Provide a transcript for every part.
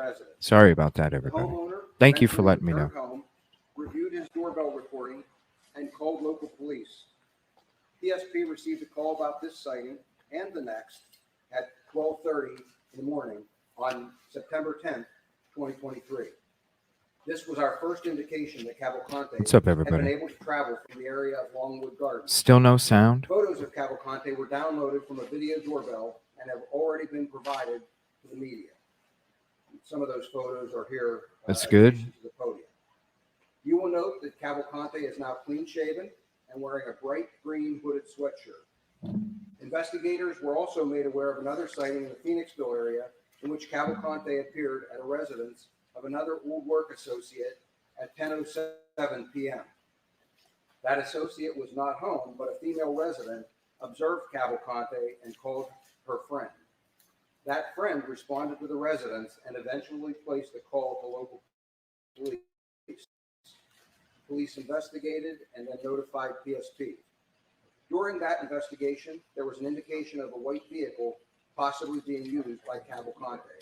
residence. Sorry about that, The everybody. homeowner Thank you for eventually letting me know. returned home, reviewed his doorbell recording, and called local police. PSP received a call about this sighting and the next at 12:30 in the morning on September 10th, 2023. This was our first indication that Cavalcante What's up, had been everybody? able to travel from the area of Longwood Gardens. Still no sound? Photos of Cavalcante were downloaded from a video doorbell and have already been provided to the media. Some of those photos are here. That's good. To the podium. You will note that Cavalcante is now clean shaven and wearing a bright green hooded sweatshirt. Investigators were also made aware of another sighting in the Phoenixville area in which Cavalcante appeared at a residence of another old work associate at 10:07 p.m. That associate was not home, but a female resident observed Cavalcante and called her friend. That friend responded to the residence and eventually placed a call to local police. Police investigated and then notified PSP. During that investigation, there was an indication of a white vehicle possibly being used by Cavalcante.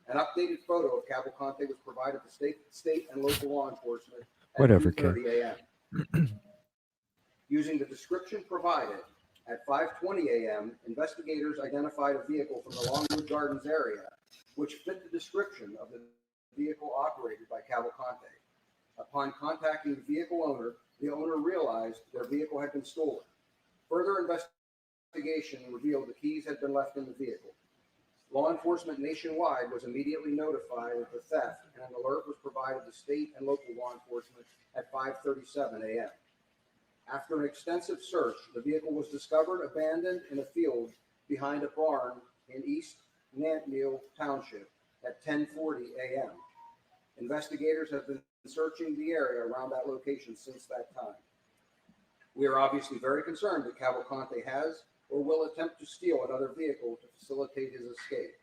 An updated photo of Cavalcante was provided to state and local law enforcement at 2:30 a.m. Using the description provided, at 5:20 a.m., investigators identified a vehicle from the Longwood Gardens area, which fit the description of the vehicle operated by Cavalcante. Upon contacting the vehicle owner, the owner realized their vehicle had been stolen. Further investigation revealed the keys had been left in the vehicle. Law enforcement nationwide was immediately notified of the theft, and an alert was provided to state and local law enforcement at 5:37 a.m. After an extensive search, the vehicle was discovered abandoned in a field behind a barn in East Nantmeal Township at 10:40 a.m. Investigators have been searching the area around that location since that time. We are obviously very concerned that Cavalcante has or will attempt to steal another vehicle to facilitate his escape.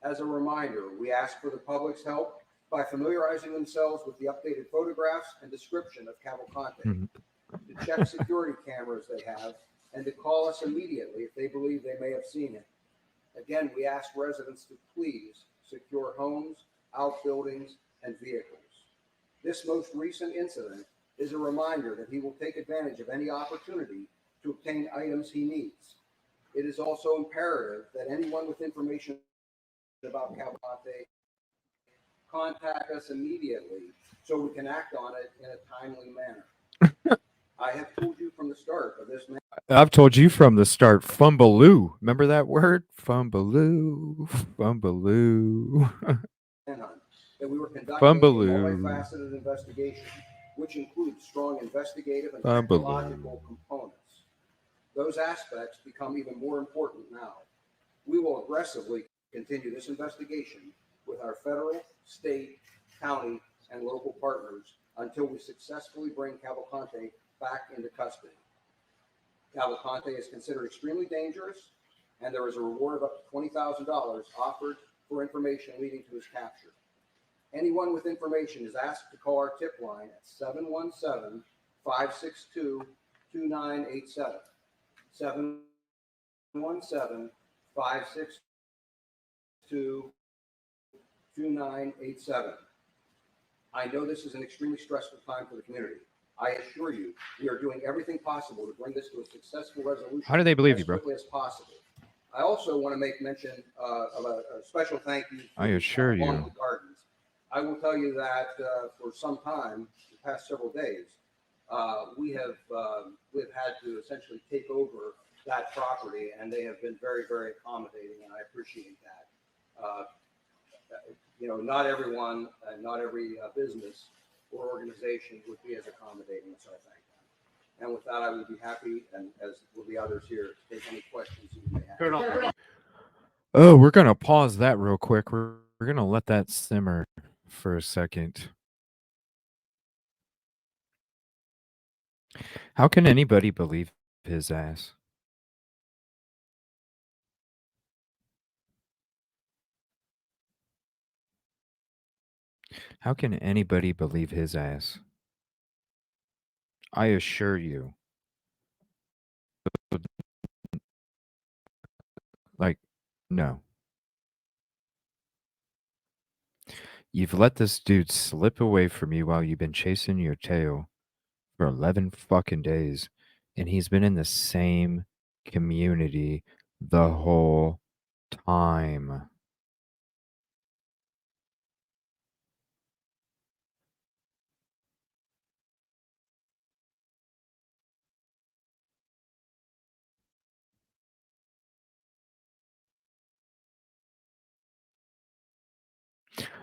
As a reminder, we ask for the public's help by familiarizing themselves with the updated photographs and description of Cavalcante, to check security cameras they have, and to call us immediately if they believe they may have seen him. Again, we ask residents to please secure homes, outbuildings, and vehicles. This most recent incident is a reminder that he will take advantage of any opportunity to obtain items he needs. It is also imperative that anyone with information about Cavalcante contact us immediately so we can act on it in a timely manner. I have told you from the start of this. I've told you from the start, fumbaloo. Remember that word? Fumbaloo, fumbaloo. That we were conducting a multifaceted investigation, which includes strong investigative and technological components. Those aspects become even more important now. We will aggressively continue this investigation with our federal, state, county, and local partners until we successfully bring Cavalcante back into custody. Cavalcante is considered extremely dangerous, and there is a reward of up to $20,000 offered for information leading to his capture. Anyone with information is asked to call our tip line at 717-562-2987. 717-562-2987. I know this is an extremely stressful time for the community. I assure you, we are doing everything possible to bring this to a successful resolution. How do they believe you, bro? As quickly as possible. I also want to make mention of a special thank you. I assure you. Longwood Gardens. I will tell you that for some time, the past several days, we've had to essentially take over that property, and they have been very, very accommodating, and I appreciate that. Not everyone and not every business or organization would be as accommodating, so I thank them. And with that, I would be happy, and as will the others here, to take any questions you may have. Oh, we're going to pause that real quick. We're going to let that simmer for a second. How can anybody believe his ass? How can anybody believe his ass? I assure you. Like, no. You've let this dude slip away from you while you've been chasing your tail for 11 fucking days. And he's been in the same community the whole time.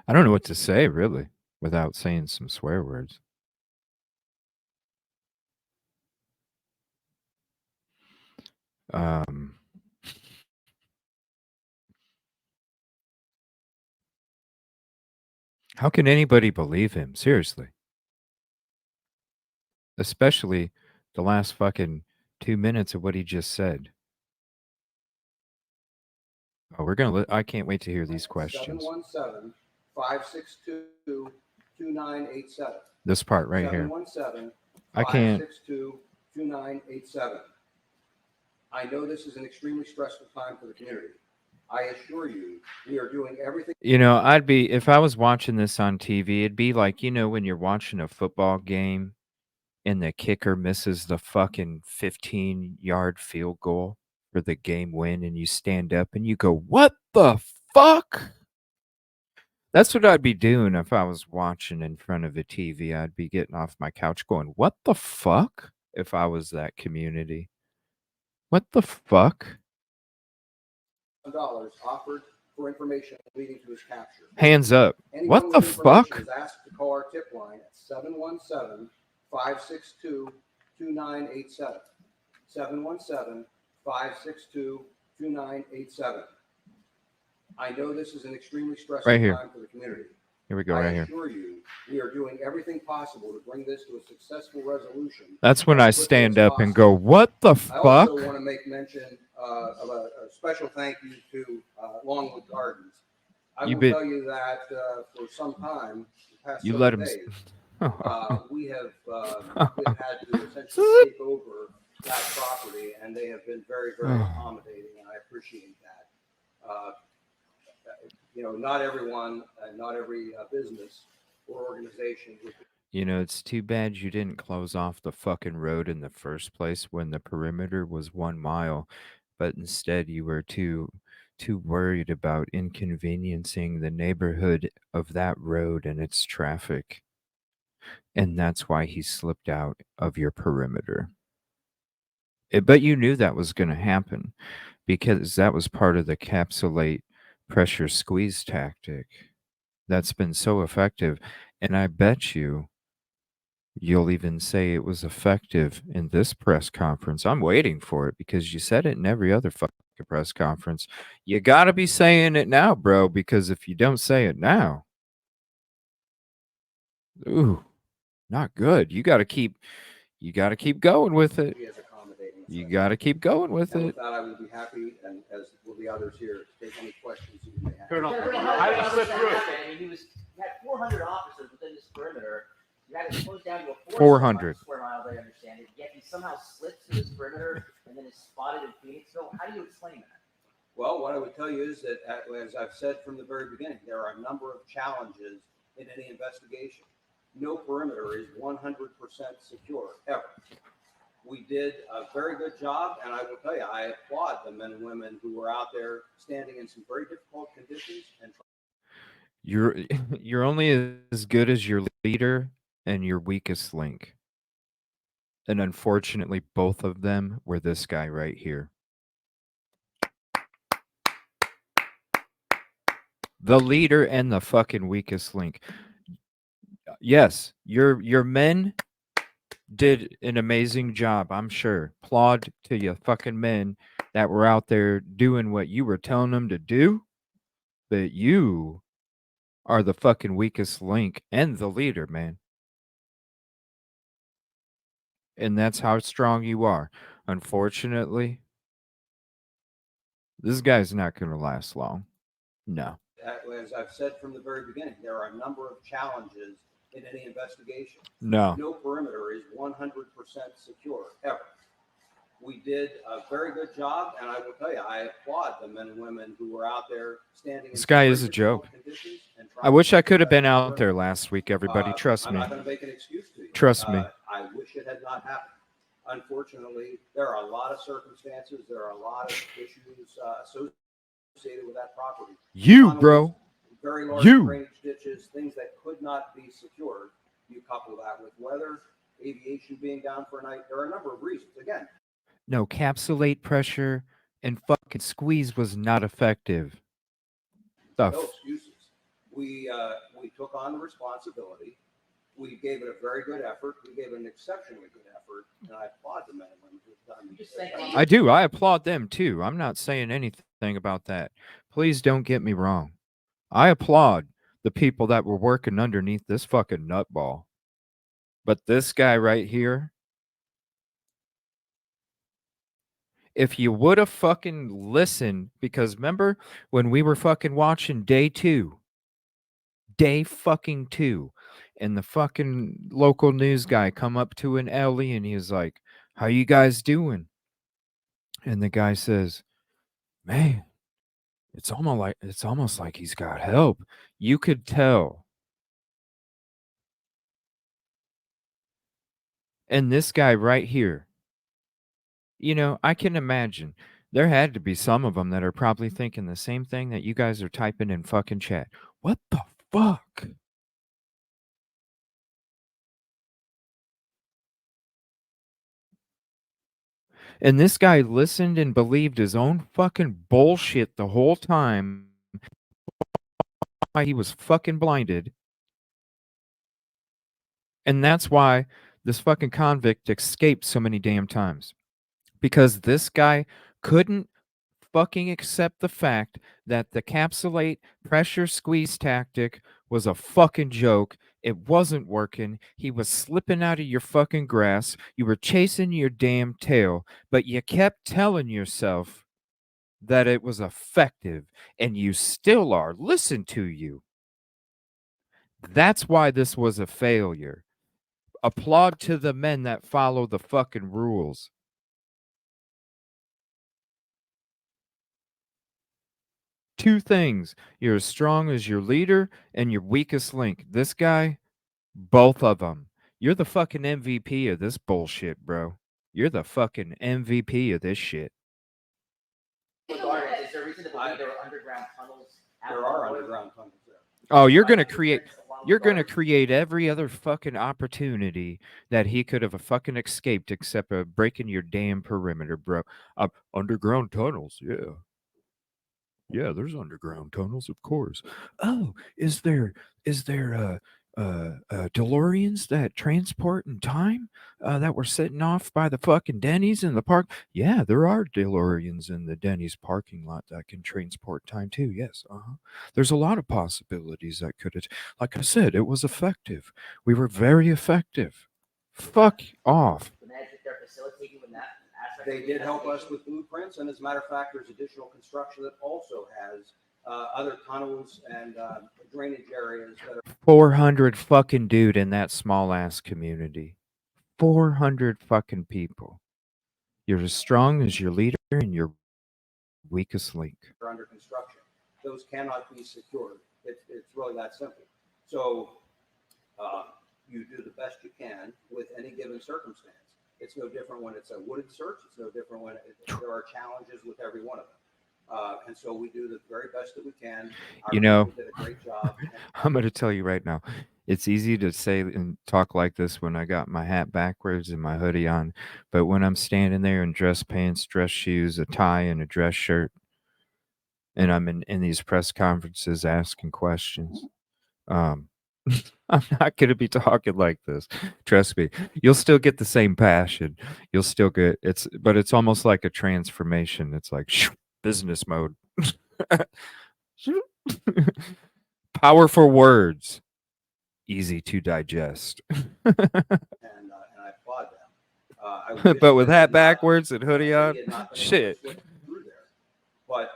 I don't know what to say, really, without saying some swear words. Um, how can anybody believe him? Seriously. Especially the last fucking 2 minutes of what he just said. Oh, we're gonna. I can't wait to hear these questions. 717-562-2987. This part right here. 717 I can't. 562-2987. I know this is an extremely stressful time for the community. I assure you, we are doing everything. You know, I'd be if I was watching this on TV. It'd be like when you're watching a football game and the kicker misses the fucking 15-yard field goal for the game win, and you stand up and you go, "What the fuck?" That's what I'd be doing if I was watching in front of a TV. I'd be getting off my couch going, "What the fuck?" If I was that community. What the fuck? dollars offered for information leading to his capture. Hands up. Anyone What the with information fuck? is asked to call our tip line at 717-562-2987. 717-562-2987. I know this is an extremely stressful Right here. time for the community. Here we go, right I here. assure you, we are doing everything possible to bring this to a successful resolution. That's when as I quickly stand as up and possible. go, "What the I also fuck?" want to make mention of a special thank you to Longwood Gardens. I You will bit. tell you that for some time, the past You several let him. days, we have had to essentially take over that property, and they have been very, very accommodating, and I appreciate that. Not everyone and not every business or organization. It's too bad you didn't close off the fucking road in the first place when the perimeter was 1 mile, but instead you were too worried about inconveniencing the neighborhood of that road and its traffic. And that's why he slipped out of your perimeter. But you knew that was going to happen because that was part of the capsulate pressure squeeze tactic that's been so effective. And I bet you'll even say it was effective in this press conference. I'm waiting for it because you said it in every other fucking press conference. You got to be saying it now, bro, because if you don't say it now, ooh, not good. You got to keep going with it. You got to keep going with And it. with that, I will be happy, and as will the others here, to take any questions you may have. Colonel, how did you slip through? I mean, you had 400 officers within this perimeter. You had it closed down to a 400 square miles, I understand it. Yet he somehow slips through this perimeter and then is spotted in Phoenixville. How do you explain that? Well, what I would tell you is that, as I've said from the very beginning, there are a number of challenges in any investigation. No perimeter is 100% secure, ever. We did a very good job, and I will tell you, I applaud the men and women who were out there standing in some very difficult conditions. And you're only as good as your leader and your weakest link. And unfortunately, both of them were this guy right here. The leader and the fucking weakest link. Yes, your men did an amazing job, I'm sure. Applaud to you fucking men that were out there doing what you were telling them to do. But you are the fucking weakest link and the leader, man. And that's how strong you are. Unfortunately, this guy's not going to last long. No. as I've said from the very beginning, there are a number of challenges in any investigation. No. No perimeter is 100% secure, ever. We did a very good job, and I will tell you, I applaud the men and women who were out there standing. This guy is a joke. Conditions and I wish I property could have been inside the out there perimeter. last week, everybody. Trust I'm me. not going to make an excuse to you. Trust me. I wish it had not happened. Unfortunately, there are a lot of circumstances. There are a lot of issues associated with that property. You, Tunnels, bro. very large You. drainage ditches, things that could not be secured. You couple that with weather, aviation being down for a night. There are a number of reasons. Again, No, capsulate pressure and fucking squeeze was not effective. The no f- excuses. We took on the responsibility. We gave it a very good effort. We gave it an exceptionally good effort, and I applaud the men and women who've done. You just think- I do. I applaud them too. I'm not saying anything about that. Please don't get me wrong. I applaud the people that were working underneath this fucking nutball. But this guy right here, if you would have fucking listened, because remember when we were fucking watching day fucking 2, and the fucking local news guy come up to an Ellie and he was like, "How you guys doing?" And the guy says, "Man, it's almost like he's got help." You could tell. And this guy right here, I can imagine there had to be some of them that are probably thinking the same thing that you guys are typing in fucking chat. What the fuck? And this guy listened and believed his own fucking bullshit the whole time. Why he was fucking blinded. And that's why this fucking convict escaped so many damn times. Because this guy couldn't fucking accept the fact that the capsulate pressure squeeze tactic was a fucking joke. It wasn't working. He was slipping out of your fucking grasp. You were chasing your damn tail, but you kept telling yourself that it was effective, and you still are. Listen to you. That's why this was a failure. Applaud to the men that follow the fucking rules. Two things. You're as strong as your leader and your weakest link. This guy, both of them. You're the fucking MVP of this bullshit, bro. You're the fucking MVP of this shit. Regardless, is there a reason to believe there are underground tunnels? there are underground tunnels there. Oh, you're going to create every other fucking opportunity that he could have fucking escaped except breaking your damn perimeter, bro. Underground tunnels, yeah. Yeah, there's underground tunnels, of course. Oh, is there DeLoreans that transport in time that were sitting off by the fucking Denny's in the park? Yeah, there are DeLoreans in the Denny's parking lot that can transport time too. Yes, there's a lot of possibilities that could have. Like I said, it was effective. We were very effective. Fuck off. The magic they're facilitating with that aspect. They did help us with blueprints, and as a matter of fact, there's additional construction that also has other tunnels and drainage areas that are 400 fucking dude in that small ass community. 400 fucking people. You're as strong as your leader and your weakest link. under construction. Those cannot be secured. It's really that simple. So you do the best you can with any given circumstance. It's no different when it's a wooded search. It's no different when there are challenges with every one of them. And so we do the very best that we can. Our people did a great job. I'm going to tell you right now, it's easy to say and talk like this when I got my hat backwards and my hoodie on. But when I'm standing there in dress pants, dress shoes, a tie, and a dress shirt, and I'm in these press conferences asking questions, I'm not going to be talking like this. Trust me. You'll still get the same passion. You'll still get but it's almost like a transformation. It's like business mode. Powerful words, easy to digest. And I applaud them. But with hat backwards and hoodie on, shit. But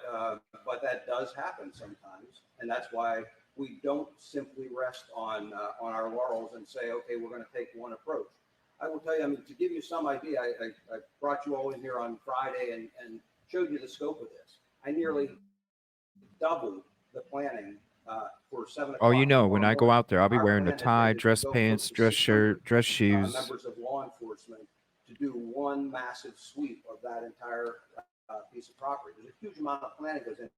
that does happen sometimes, and that's why we don't simply rest on our laurels and say, okay, we're going to take one approach. I will tell you, I mean, to give you some idea, I brought you all in here on Friday and showed you the scope of this. I nearly doubled the planning for 7 Oh, o'clock you know, tomorrow when I go morning, out there, I'll be our wearing a plan has tie, been to dress go pants, close to dress 600 shirt, dress shoes. members of law enforcement to do one massive sweep of that entire piece of property. There's a huge amount of planning goes into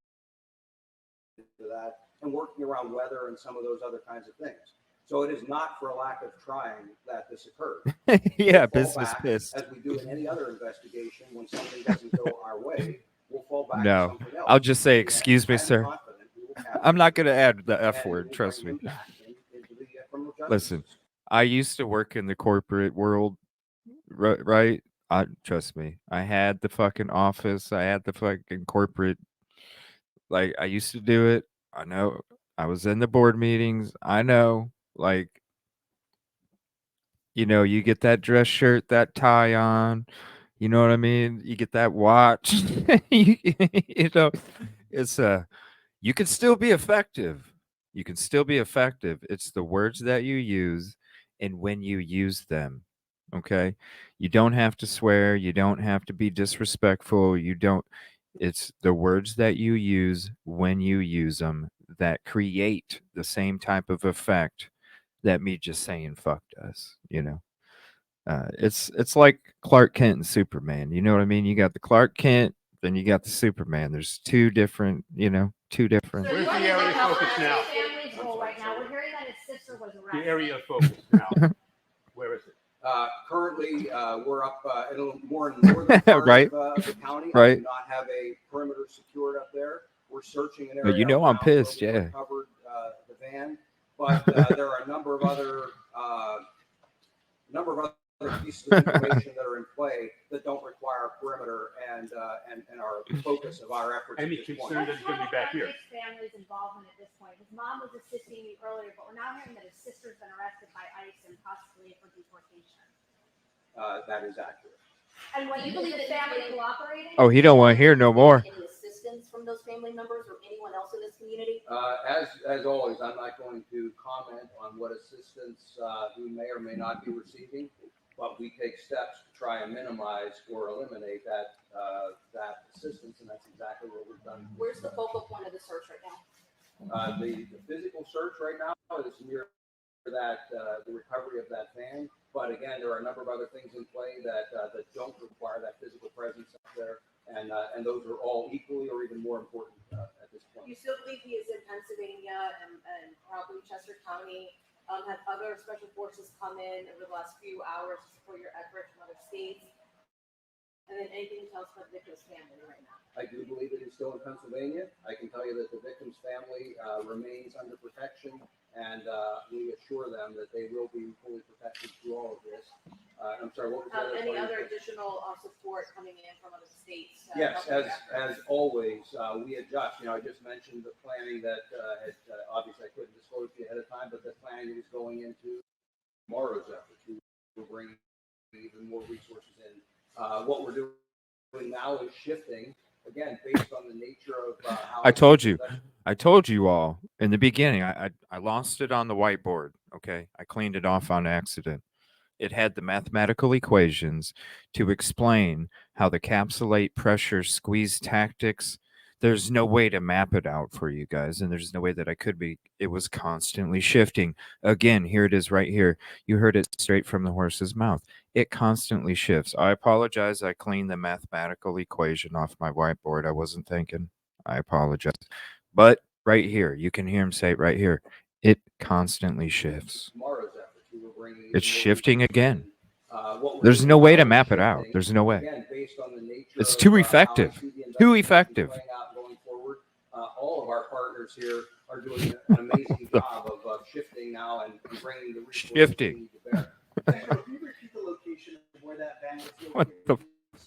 that, and working around weather and some of those other kinds of things. So it is not for a lack of trying that this occurred. Yeah, We'll fall business back, pissed. as we do in any other investigation, when something doesn't go our way, we'll fall back to No, something else. I'll just say, And excuse I me, am sir. confident we will capture I'm not going to this, add the F and we word, will trust bring me. them back into the criminal justice Listen, system. I used to work in the corporate world, right? Trust me. I had the fucking office. I had the fucking corporate. Like, I used to do it. I know. I was in the board meetings. I know. Like, you get that dress shirt, that tie on. You know what I mean? You get that watch. you know, it's you can still be effective. You can still be effective. It's the words that you use and when you use them. Okay? You don't have to swear, you don't have to be disrespectful, it's the words that you use when you use them that create the same type of effect that me just saying fuck does. It's like Clark Kent and Superman. You know what I mean? You got the Clark Kent, then you got the Superman. There's two different. Where's the area of focus now? Family's role right now. We're hearing that his sister was The arrested. area of focus now. Where is it? Currently, we're up in a more northern part Right. of the county. I Right. do not have a perimeter secured up there. We're searching an But area. I'm around pissed. where we Yeah. recovered the van, but there are a number of other pieces of information that are in play that don't require a perimeter and are the focus of our efforts. Any at this concern point. that he's going to be back here? His family's involvement at this point. His mom was assisting me earlier, but we're now hearing that his sister's been arrested by ICE and possibly for deportation. That is accurate. And when you believe the family cooperating? Oh, he don't want to hear no more. Any assistance from those family members or anyone else in this community? As always, I'm not going to comment on what assistance we may or may not be receiving, but we take steps to try and minimize or eliminate that assistance, and that's exactly what we've done. Where's the focal point of the search right now? The physical search right now is near that the recovery of that van, but again, there are a number of other things in play that don't require that physical presence up there, and those are all equally or even more important at this point. You still believe he is in Pennsylvania and probably Chester County? Have other special forces come in over the last few hours to support your efforts from other states? And then anything to tell us about the victim's family right now? I do believe that he's still in Pennsylvania. I can tell you that the victim's family remains under protection, and we assure them that they will be fully protected through all of this. I'm sorry, what was that? Any other additional support coming in from other states? Yes, as always, we adjust. I just mentioned the planning that obviously I couldn't disclose to you ahead of time, but the planning that is going into tomorrow's effort to bring even more resources in. What we're doing now is shifting, again, based on the nature of how. I told you all in the beginning. I lost it on the whiteboard. Okay, I cleaned it off on accident. It had the mathematical equations to explain how the capsulate pressure squeeze tactics. There's no way to map it out for you guys, and there's no way that I could be. It was constantly shifting. Again, here it is right here. You heard it straight from the horse's mouth. It constantly shifts. I apologize. I cleaned the mathematical equation off my whiteboard. I wasn't thinking. I apologize. But right here, you can hear him say it right here. It constantly shifts. Tomorrow's effort, we were bringing It's even more shifting resources again. in. What we're There's doing no way now to is map it out. shifting, There's no way. Again, based on the nature It's of, too how I effective. see the Too investigation effective. playing out going forward. All of our partners here are doing an amazing job of shifting now and bringing the resources Shifting. we need to bear. Can you repeat the location of where that van was located? What the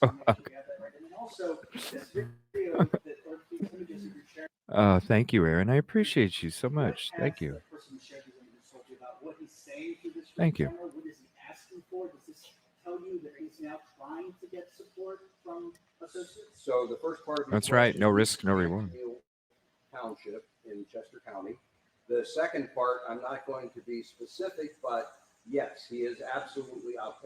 So make sure we have that right. And then also, this video or these images that you're sharing. Thank you, Aaron. I appreciate you so much. What Thank has you. the person who shared these images told you about what he's saying through this Thank you. camera? What is he asking for? Does this tell you that he's now trying to get support from associates? So the first part of your That's right. question No is risk, no reward. Hill Township in Chester County. The second part, I'm not going to be specific, but yes, he is absolutely I'll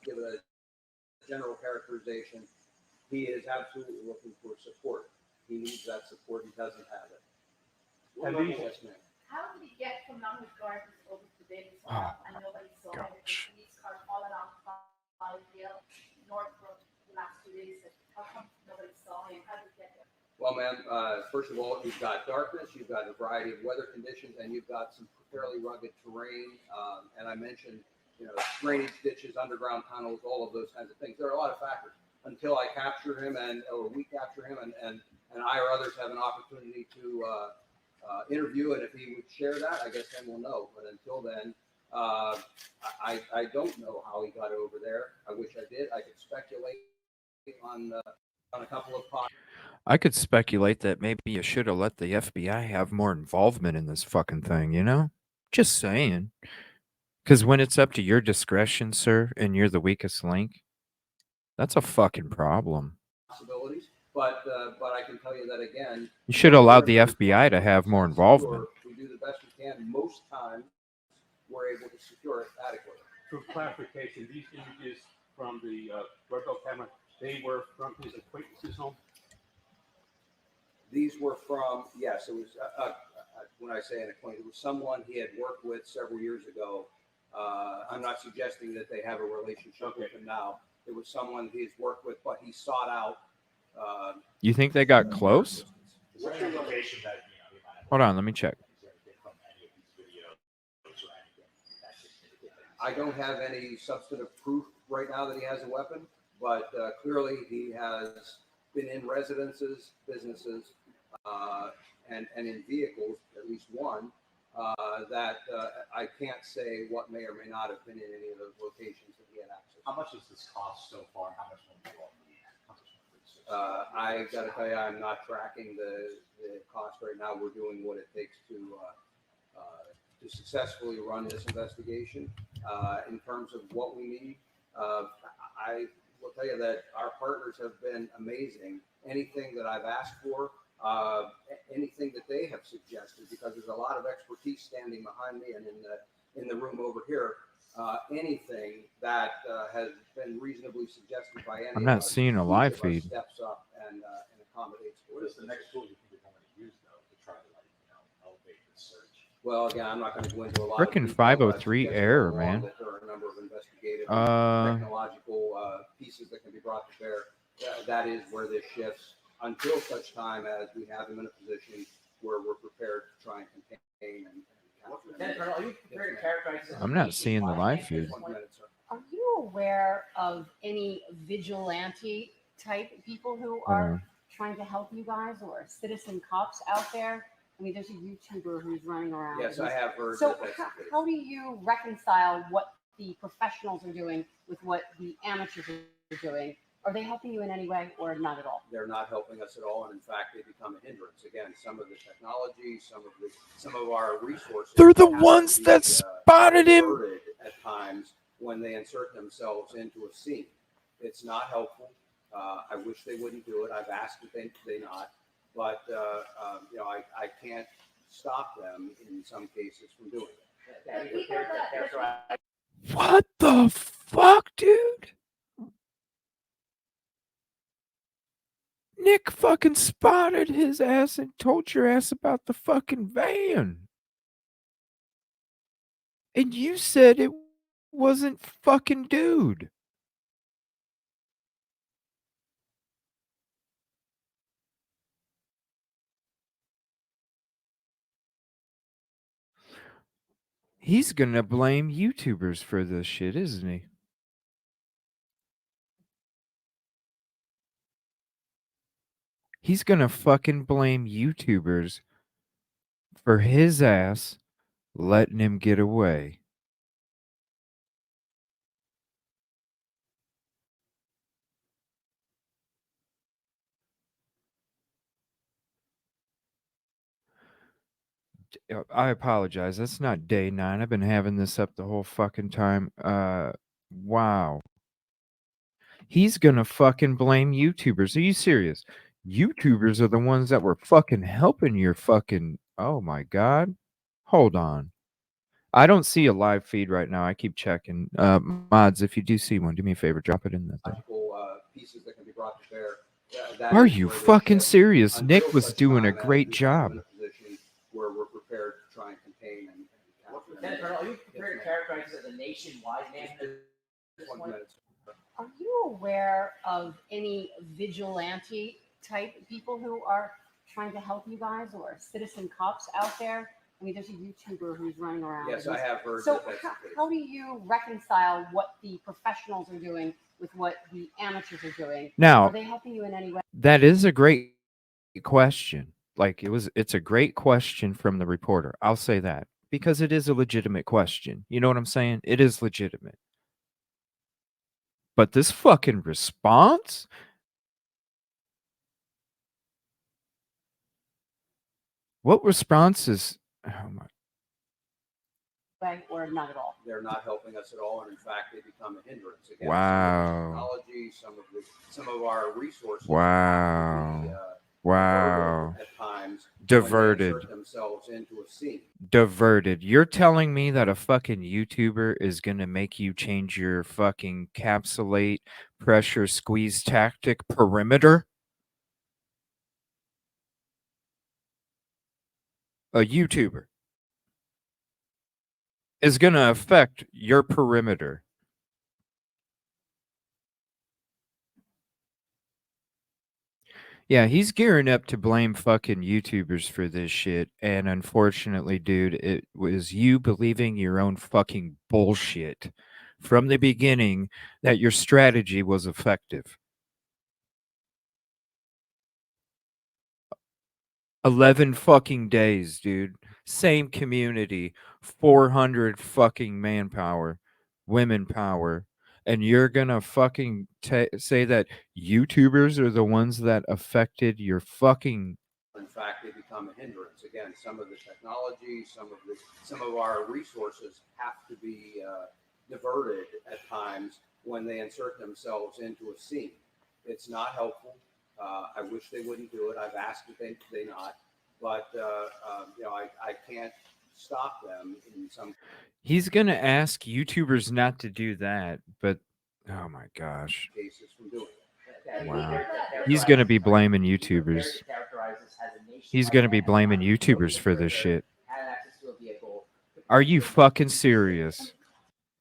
give it a general characterization. He is absolutely looking for support. He needs that support. He doesn't have it. And these, Yes, ma'am. How did he get from Mountain Gardens over to Davis Oh, and nobody saw him? gosh. Police cars all around Five-Hill, Northbrook, the last 2 days. How come nobody saw him? How did he get there? Well, ma'am, first of all, you've got darkness, you've got a variety of weather conditions, and you've got some fairly rugged terrain. And I mentioned, drainage ditches, underground tunnels, all of those kinds of things. There are a lot of factors. Until I capture him or we capture him and I or others have an opportunity to interview, and if he would share that, I guess then we'll know. But until then, I don't know how he got over there. I wish I did. I could speculate on a couple of pots. I could speculate that maybe you should have let the FBI have more involvement in this fucking thing, you know? Just saying. Because when it's up to your discretion, sir, and you're the weakest link, that's a fucking problem. Possibilities, but I can tell you that again. You should have allowed the FBI to have more involvement. We do the best we can. Most times, we're able to secure it adequately. for clarification, these images from the doorbell camera, they were from his acquaintance's home? These were from, yes, it was, when I say an acquaintance, it was someone he had worked with several years ago. I'm not suggesting that they have a relationship with him now. It was someone he's worked with, but he sought out. You think they got close? Is there any location that, he might have? Hold on, let me check. Is there anything from any of these videos or anything that should indicate that I don't have any substantive proof right now that he has a weapon, but clearly he has been in residences, businesses, and in vehicles, at least one, that I can't say what may or may not have been in any of those locations that he had access to. How much has this cost so far? How much will you all need? I got to tell you, I'm not tracking the cost right now. We're doing what it takes to successfully run this investigation. In terms of what we need, I will tell you that our partners have been amazing. Anything that I've asked for, anything that they have suggested, because there's a lot of expertise standing behind me and in the room over here. Anything that has been reasonably suggested by any I'm of not us, seeing a each live of us feed. steps up and accommodates. What is the next tool you think you're going to use though to try to elevate the search? Well, again, I'm not going to go into a lot Frickin' of detail. 503 I suggest error, go along man. that there are a number of investigative and technological pieces that can be brought to bear. That is where this shifts until such time as we have him in a position where we're prepared to try and contain and capture him. Are you prepared to characterize this? I'm not seeing the live feed. 1 minute, sir. Are you aware of any vigilante type people who are trying to help you guys or citizen cops out there? I mean, there's a YouTuber who's running around. Yes, I have heard So that that's the case. how do you reconcile what the professionals are doing with what the amateurs are doing? Are they helping you in any way or not at all? They're not helping us at all, and in fact, they become a hindrance. Again, some of the technology, some of our resources. They're the have to ones be, that spotted him. diverted at times when they insert themselves into a scene. It's not helpful. I wish they wouldn't do it. I've asked that they not, but I can't stop them in some cases from doing it. The people that, What the fuck, dude? Nick fucking spotted his ass and told your ass about the fucking van. And you said it wasn't fucking dude. He's gonna blame YouTubers for this shit, isn't he? He's gonna fucking blame YouTubers for his ass letting him get away. I apologize. That's not day 9. I've been having this up the whole fucking time. Wow. He's gonna fucking blame YouTubers. Are you serious? YouTubers are the ones that were fucking helping your fucking. Oh my God. Hold on. I don't see a live feed right now. I keep checking. Mods, if you do see one, do me a favor, drop it in the thing. Pieces that can be brought to bear. That Are is you where they fucking shift serious? until Nick was such doing a time as great we have job. them in a position where try and contain and capture. Lieutenant Colonel, are you prepared to characterize this as a nationwide manhunt at this 1 point? minute. Are you aware of any vigilante type people who are trying to help you guys, or citizen cops out there? I mean, there's a YouTuber who's running around. Yes, and I have heard So that that's the case. how do you reconcile what the professionals are doing with what the amateurs are doing? Now, Are they helping you in any way? that is a great question. Like it's a great question from the reporter. I'll say that because it is a legitimate question. You know what I'm saying? It is legitimate. But this fucking response? What response is? Oh my! Or not at all? They're not helping us at all, and in fact, they become a hindrance. Again, Wow! some of our resources. Wow! Have to be, Wow! diverted at times. Diverted. When they insert themselves into a scene. Diverted. You're telling me that a fucking YouTuber is gonna make you change your fucking capsulate pressure squeeze tactic perimeter? A YouTuber is gonna affect your perimeter. Yeah, he's gearing up to blame fucking YouTubers for this shit. And unfortunately, dude, it was you believing your own fucking bullshit from the beginning that your strategy was effective. 11 fucking days, dude. Same community, 400 fucking manpower, women power. And you're gonna fucking say that YouTubers are the ones that affected your fucking. In fact, they become a hindrance. Again, some of the technology, some of our resources have to be diverted at times when they insert themselves into a scene. It's not helpful. I wish they wouldn't do it. I've asked that they not, but I can't stop them in some. He's gonna ask YouTubers not to do that, but oh my gosh, cases from doing it. Okay. wow. He's gonna be blaming YouTubers. He's gonna be blaming YouTubers for this shit. Are you fucking serious?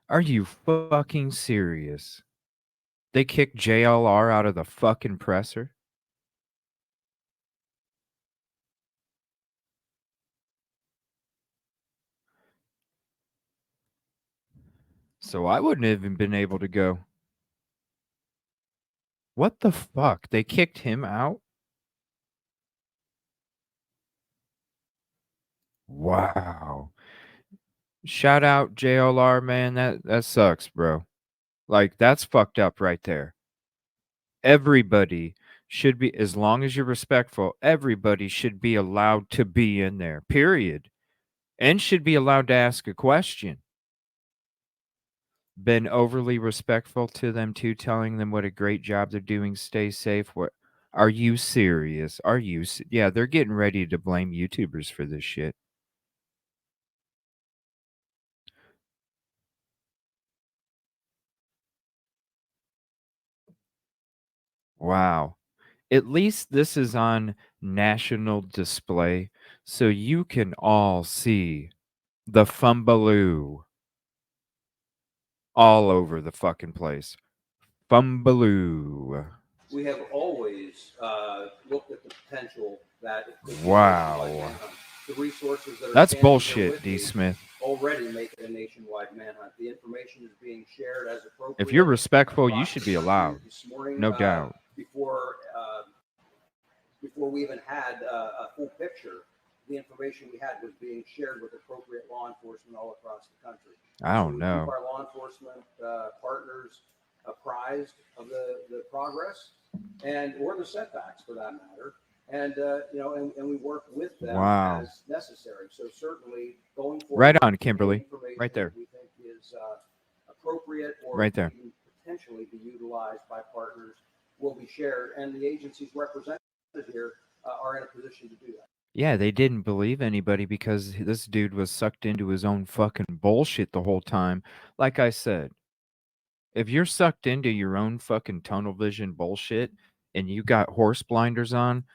Are you fucking serious? They kicked JLR out of the fucking presser? So I wouldn't have even been able to go. What the fuck? They kicked him out? Wow. Shout out JLR, man. That sucks, bro. Like that's fucked up right there. Everybody should be, as long as you're respectful, everybody should be allowed to be in there. Period. And should be allowed to ask a question. Been overly respectful to them too, telling them what a great job they're doing. Stay safe. What? Are you serious? Are you? Yeah, they're getting ready to blame YouTubers for this shit. Wow. At least this is on national display so you can all see the fumbaloo all over the fucking place. Fumbaloo. We have always looked at the potential that it could be Wow. a nationwide manhunt. The resources that are That's standing here bullshit, with D. me Smith. already make it a nationwide manhunt. The information is being shared as appropriate. If you're respectful, you should be allowed. This morning, No doubt. Before we even had a full picture, the information we had was being shared with appropriate law enforcement all across the country. I don't We know. keep our law enforcement partners apprised of the progress or the setbacks for that matter. And we work with them Wow. as necessary. So certainly going forward, Right on, Kimberly. any information Right there. that we think is appropriate or Right there. can potentially be utilized by partners will be shared, and the agencies represented here are in a position to do that. Yeah, they didn't believe anybody because this dude was sucked into his own fucking bullshit the whole time. Like I said, if you're sucked into your own fucking tunnel vision bullshit and you got horse blinders on,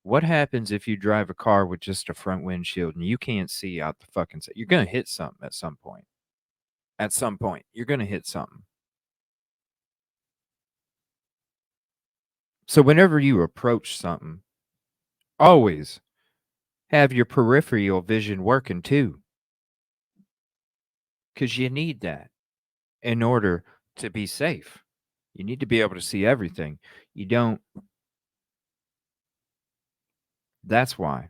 What happens if you drive a car with just a front windshield and you can't see out the fucking side? You're gonna hit something at some point. At some point, you're gonna hit something. So whenever you approach something, always have your peripheral vision working too, because you need that in order to be safe. You need to be able to see everything. You don't. That's why.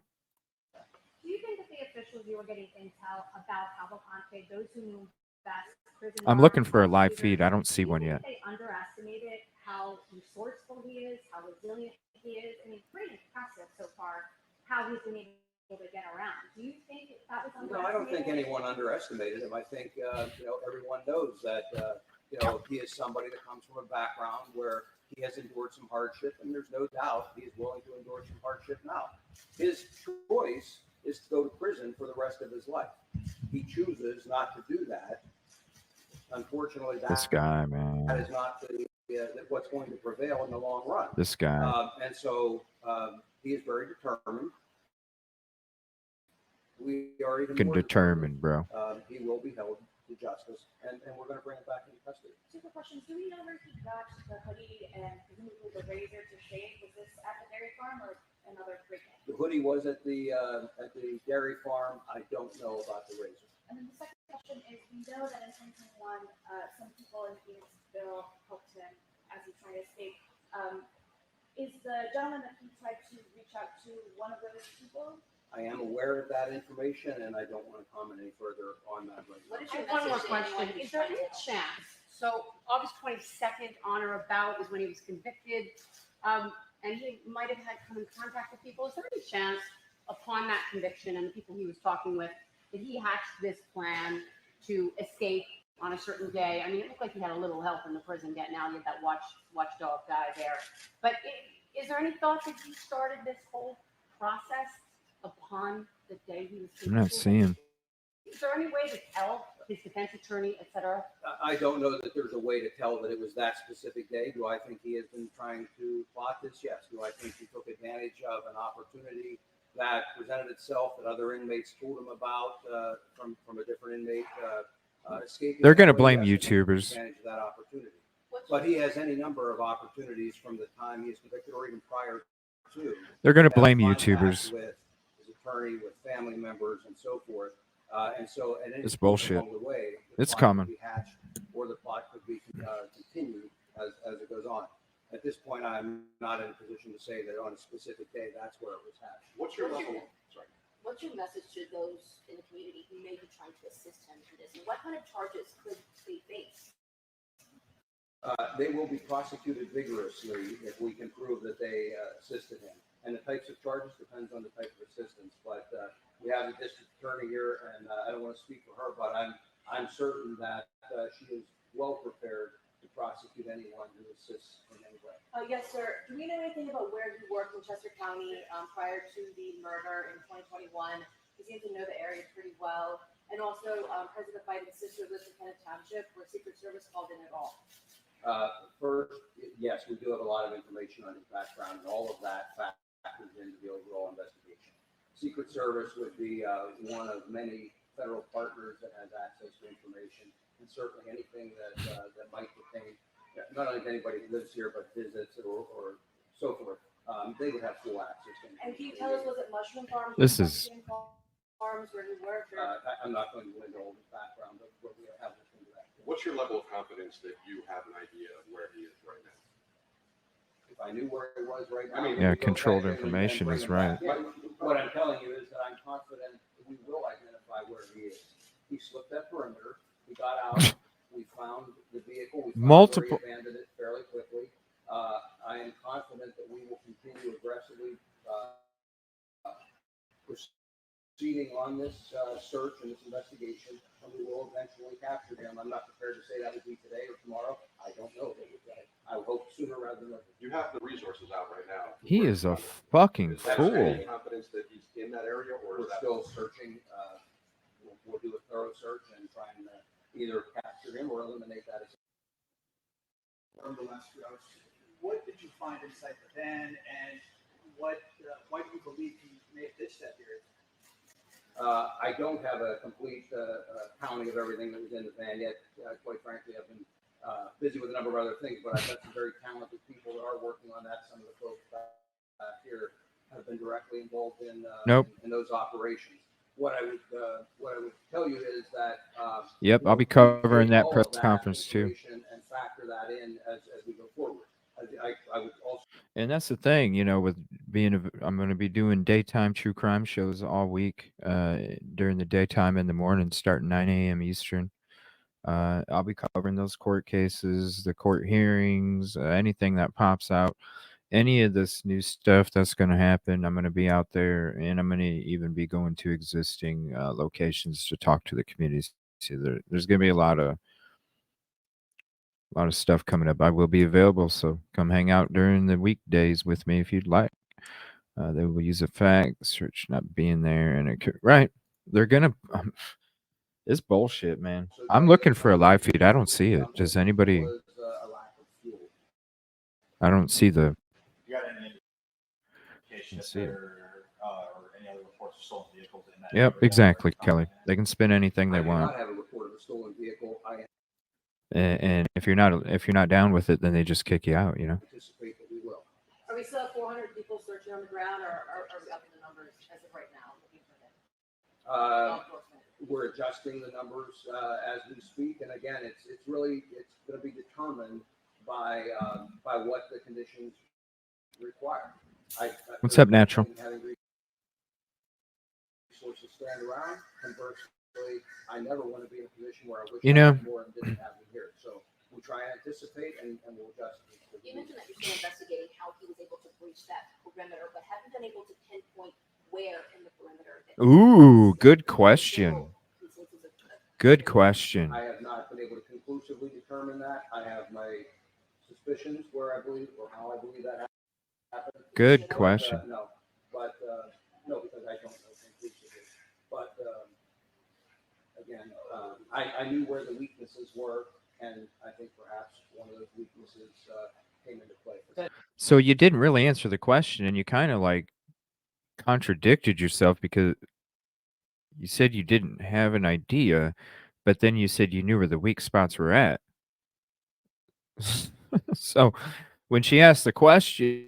Do you think that the officials you were getting intel about Cavalcante, those who knew best, prison I'm guards, looking for a live prosecutors, feed. I don't see do you one think yet. they underestimated how resourceful he is, how resilient he is? I mean, pretty impressive so far how he's been able to get around. Do you think that was No, I don't think underestimated? anyone underestimated him. I think, everyone knows that, he is somebody that comes from a background where he has endured some hardship, and there's no doubt he is willing to endure some hardship now. His choice is to go to prison for the rest of his life. He chooses not to do that. Unfortunately, This that guy, man. is not what's going to prevail in the long run. This guy. And so he is very determined. We are even more Determined, bro. He will be held to justice, and we're going to bring him back into custody. Super questions. Do we know where he got the hoodie and presumably the razor to shave? Was this at the dairy farm or another break-in? The hoodie was at the dairy farm. I don't know about the razor. And then the second question is, we know that in 2021, some people in Phoenixville helped him as he tried to escape. Is the gentleman that he tried to reach out to one of those people? I am aware of that information, and I don't want to comment any further on that right now. What is I your have one more message to anyone question. who's Is there trying any to- chance? So August 22nd, on or about, is when he was convicted, and he might have had come in contact with people. Is there any chance, upon that conviction and the people he was talking with, that he hatched this plan to escape on a certain day? I mean, it looked like he had a little help in the prison getting out. He had that watchdog guy there. But is there any thought that he started this whole process upon the day he was I'm not convicted? seeing. Is there any way to tell his defense attorney, et cetera? I don't know that there's a way to tell that it was that specific day. Do I think he has been trying to plot this? Yes. Do I think he took advantage of an opportunity that presented itself that other inmates told him about from a different inmate escaping? They're gonna that way? blame Yes, I think he took YouTubers. advantage of that opportunity. But he has any number of opportunities from the time he is convicted or even prior to. They're gonna have blame contact YouTubers. with his attorney, with family members, and so forth. And so, at any It's point bullshit. along the way, the It's plot coming. could be hatched, or the plot could be continued as it goes on. At this point, I'm not in a position to say that on a specific day that's where it was hatched. What's your level? Sorry. What's your message to those in the community who may be trying to assist him in this? And what kind of charges could they face? They will be prosecuted vigorously if we can prove that they assisted him. And the types of charges depends on the type of assistance. But we have a district attorney here, and I don't want to speak for her, but I'm certain that she is well prepared to prosecute anyone who assists in any way. Yes, sir. Do we know anything about where he worked in Chester County prior to the murder in 2021? He seems to know the area pretty well. And also, President Biden's sister lives in Kennett Township, where Secret Service called in at all. First, yes, we do have a lot of information on his background, and all of that factors into the overall investigation. Secret Service would be one of many federal partners that has access to information, and certainly anything that might pertain, not only to anybody who lives here, but visits or so forth. They would have full access to And can you information. tell us, was it mushroom farms? This or is- pumpkin farms where he worked? Or? I'm not going to go into all his background, but we have looked into that. What's your level of confidence that you have an idea of where he is right now? If I knew where he was right now. I mean, we Yeah, would go controlled catch him and information bring is him back. right. But what I'm telling you is that I'm confident that we will identify where he is. He slipped that perimeter. We got out. We found the vehicle. We found Multiple- where he abandoned it fairly quickly. I am confident that we will continue aggressively proceeding on this search and this investigation, and we will eventually capture him. I'm not prepared to say that would be today or tomorrow. I don't know. I hope sooner rather than later. You have the resources out right now. He is a fucking Is there fool. any confidence that he's in that area, or We're is that? still searching. We'll do a thorough search and try and either capture him or eliminate that. From the last few hours, what did you find inside the van, and why do you believe he may have ditched that area? I don't have a complete counting of everything that was in the van yet. Quite frankly, I've been busy with a number of other things, but I've got some very talented people that are working on that. Some of the folks here have been directly involved in in those operations. What I would tell you is that Yep, I'll be we covering take that all press of that conference too. information and factor that in as we go forward. I would also. And that's the thing, you know, with being I'm going to be doing daytime true crime shows all week during the daytime in the morning, starting 9 a.m. Eastern. I'll be covering those court cases, the court hearings, anything that pops out, any of this new stuff that's going to happen. I'm going to be out there, and I'm going to even be going to existing locations to talk to the communities. So there's going to be a lot of stuff coming up. I will be available, so come hang out during the weekdays with me if you'd like. They will use a fact search not being there, and it could, right. They're gonna. It's bullshit, man. I'm looking for a live feed. I don't see it. Does anybody? I don't see the. You got any indication Let's if see it. there or any other reports of stolen vehicles in that Yep, area? exactly, Kelly. They can spin anything they I do want, not have a report of a stolen vehicle. I and if you're not down with it, then they just kick you out. You know. anticipate that we will. Are we still at 400 people searching on the ground, or are we up in the numbers as of right now, looking for them? Law enforcement. We're adjusting the numbers as we speak, and again, it's going to be determined by what the conditions require. What's up, Natural? Having resources stand around. Conversely, I never want to be in a position where I wish I had more and didn't have me here. So we try and anticipate, and we'll adjust. You mentioned that you're still investigating how he was able to breach that perimeter, but haven't been able to pinpoint where in the perimeter. Ooh, good question. Good question. I have not been able to conclusively determine that. I have my suspicions where I believe or how I believe that happened. Good question. No, because I don't know conclusively. But again, I knew where the weaknesses were, and I think perhaps one of those weaknesses came into play. So you didn't really answer the question, and you kind of like contradicted yourself because you said you didn't have an idea, but then you said you knew where the weak spots were at. So when she asked the question,